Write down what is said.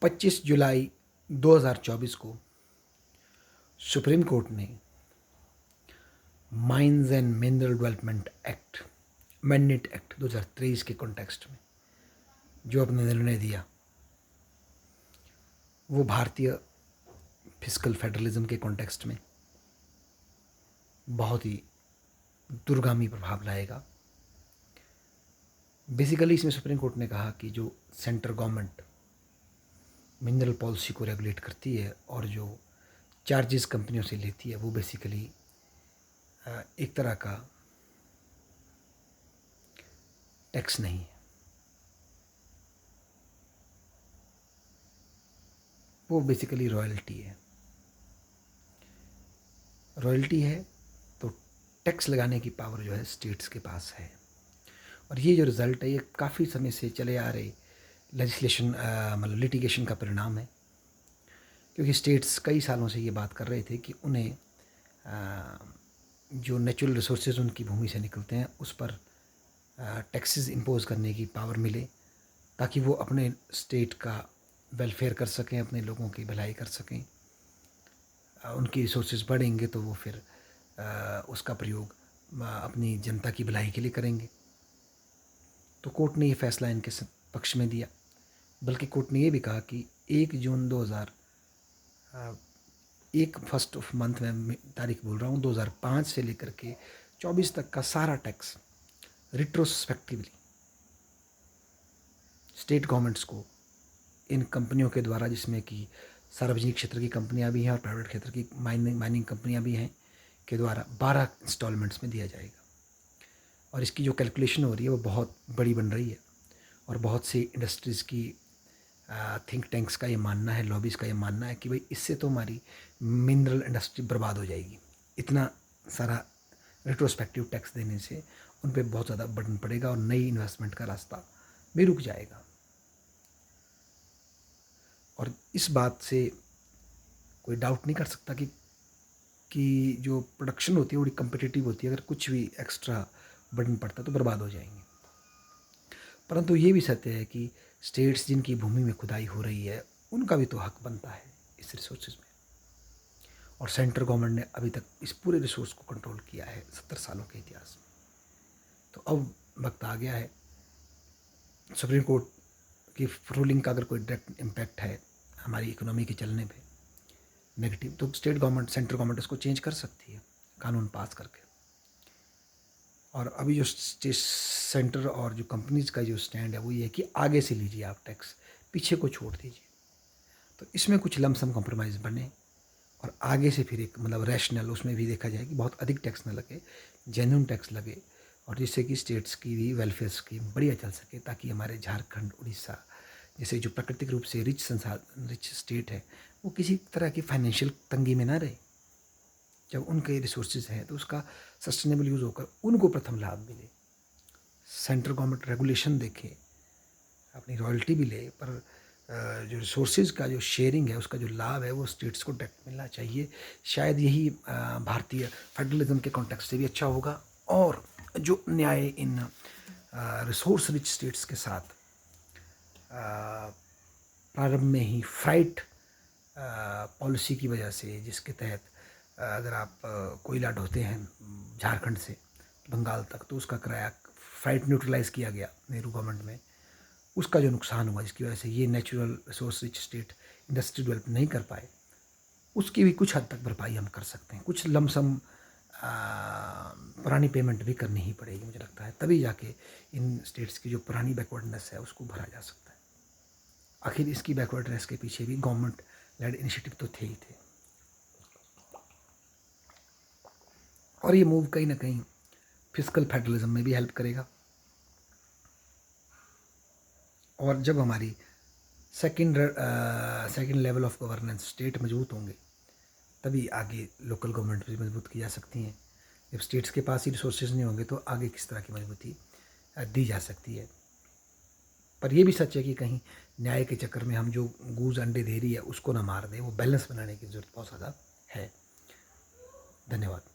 25 जुलाई 2024 को supreme court ने mines and mineral development act mandate act 2023 के कॉन्टेक्स्ट में जो अपने निर्णय दिया वो भारतीय फिस्कल फेडरलिज्म के कॉन्टेक्स्ट में बहुत ही दूरगामी प्रभाव लाएगा। बेसिकली इसमें सुप्रीम कोर्ट ने कहा कि जो सेंट्रल गवर्नमेंट मिनरल पॉलिसी को रेगुलेट करती है और जो चार्जेस कंपनियों से लेती है वो बेसिकली एक तरह का टैक्स नहीं है, वो बेसिकली रॉयल्टी है। रॉयल्टी है तो टैक्स लगाने की पावर जो है स्टेट्स के पास है। और ये जो रिज़ल्ट है ये काफ़ी समय से चले आ रहे लेजिस्लेशन मतलब लिटिगेशन का परिणाम है, क्योंकि स्टेट्स कई सालों से ये बात कर रहे थे कि उन्हें जो नेचुरल रिसोर्सेज उनकी भूमि से निकलते हैं उस पर टैक्सेस इम्पोज करने की पावर मिले, ताकि वो अपने स्टेट का वेलफेयर कर सकें, अपने लोगों की भलाई कर सकें। उनकी रिसोर्सेज बढ़ेंगे तो वो फिर उसका प्रयोग अपनी जनता की भलाई के लिए करेंगे। तो कोर्ट ने ये फैसला इनके पक्ष में दिया। बल्कि कोर्ट ने ये भी कहा कि 1 जून 1 ऑफ मंथ में तारीख बोल रहा हूँ 2005 से लेकर के 24 तक का सारा टैक्स रिट्रोस्पेक्टिवली स्टेट गवर्नमेंट्स को इन कंपनियों के द्वारा, जिसमें कि सार्वजनिक क्षेत्र की कंपनियां भी हैं और प्राइवेट क्षेत्र की माइनिंग कंपनियां भी हैं, के द्वारा 12 इंस्टॉलमेंट्स में दिया जाएगा। और इसकी जो कैलकुलेशन हो रही है वो बहुत बड़ी बन रही है और बहुत सी इंडस्ट्रीज़ की थिंक टैंक्स का ये मानना है, लॉबीज़ का ये मानना है कि भाई इससे तो हमारी मिनरल इंडस्ट्री बर्बाद हो जाएगी। इतना सारा रिट्रोस्पेक्टिव टैक्स देने से उन पर बहुत ज़्यादा बर्डन पड़ेगा और नई इन्वेस्टमेंट का रास्ता भी रुक जाएगा। और इस बात से कोई डाउट नहीं कर सकता कि जो प्रोडक्शन होती है बड़ी कम्पिटिटिव होती है, अगर कुछ भी एक्स्ट्रा बर्डन पड़ता है तो बर्बाद हो जाएंगे। परंतु ये भी सत्य है कि स्टेट्स जिनकी भूमि में खुदाई हो रही है उनका भी तो हक बनता है इस रिसोर्सेज में, और सेंट्रल गवर्नमेंट ने अभी तक इस पूरे रिसोर्स को कंट्रोल किया है 70 सालों के इतिहास में। तो अब वक्त आ गया है, सुप्रीम कोर्ट की रूलिंग का अगर कोई डायरेक्ट इम्पैक्ट है हमारी इकोनॉमी के चलने पे नेगेटिव, तो सेंट्रल गवर्नमेंट उसको चेंज कर सकती है कानून पास करके। और अभी जो सेंटर और जो कंपनीज का जो स्टैंड है वो ये है कि आगे से लीजिए आप टैक्स, पीछे को छोड़ दीजिए। तो इसमें कुछ लमसम कॉम्प्रोमाइज़ बने और आगे से फिर एक मतलब रैशनल उसमें भी देखा जाए कि बहुत अधिक टैक्स ना लगे, जेन्युइन टैक्स लगे, और जिससे कि स्टेट्स की भी वेलफेयर स्कीम बढ़िया चल सके, ताकि हमारे झारखंड, उड़ीसा जैसे जो प्राकृतिक रूप से रिच स्टेट है वो किसी तरह की फाइनेंशियल तंगी में ना रहे। जब उनके रिसोर्सेज हैं तो उसका सस्टेनेबल यूज़ होकर उनको प्रथम लाभ मिले। सेंट्रल गवर्नमेंट रेगुलेशन देखे, अपनी रॉयल्टी भी ले, पर जो रिसोर्सेज का जो शेयरिंग है उसका जो लाभ है वो स्टेट्स को डायरेक्ट मिलना चाहिए। शायद यही भारतीय फेडरलिज्म के कॉन्टेक्स्ट से भी अच्छा होगा, और जो न्याय इन रिसोर्स रिच स्टेट्स के साथ प्रारंभ में ही फ्राइट पॉलिसी की वजह से, जिसके तहत अगर आप कोयला ढोते हैं झारखंड से बंगाल तक तो उसका किराया फ्राइट न्यूट्रलाइज किया गया नेहरू गवर्नमेंट में, उसका जो नुकसान हुआ जिसकी वजह से ये natural resource rich state industry develop नहीं कर पाए, उसकी भी कुछ हद तक भरपाई हम कर सकते हैं। कुछ लमसम पुरानी पेमेंट भी करनी ही पड़ेगी मुझे लगता है, तभी जाके इन स्टेट्स की जो पुरानी बैकवर्डनेस है उसको भरा जा सकता है। आखिर इसकी बैकवर्डनेस के पीछे भी गवर्नमेंट लेड इनिशिएटिव तो थे ही थे, और ये मूव कहीं ना कहीं फिस्कल फेडरलिज्म में भी हेल्प करेगा। और जब हमारी second level of governance state मजबूत होंगे तभी आगे लोकल गवर्नमेंट भी मजबूत की जा सकती हैं। जब स्टेट्स के पास ही रिसोर्सेज नहीं होंगे तो आगे किस तरह की मजबूती दी जा सकती है। पर यह भी सच है कि कहीं न्याय के चक्कर में हम जो गूज अंडे दे रही है उसको ना मार दें, वो बैलेंस बनाने की जरूरत बहुत ज़्यादा है। धन्यवाद।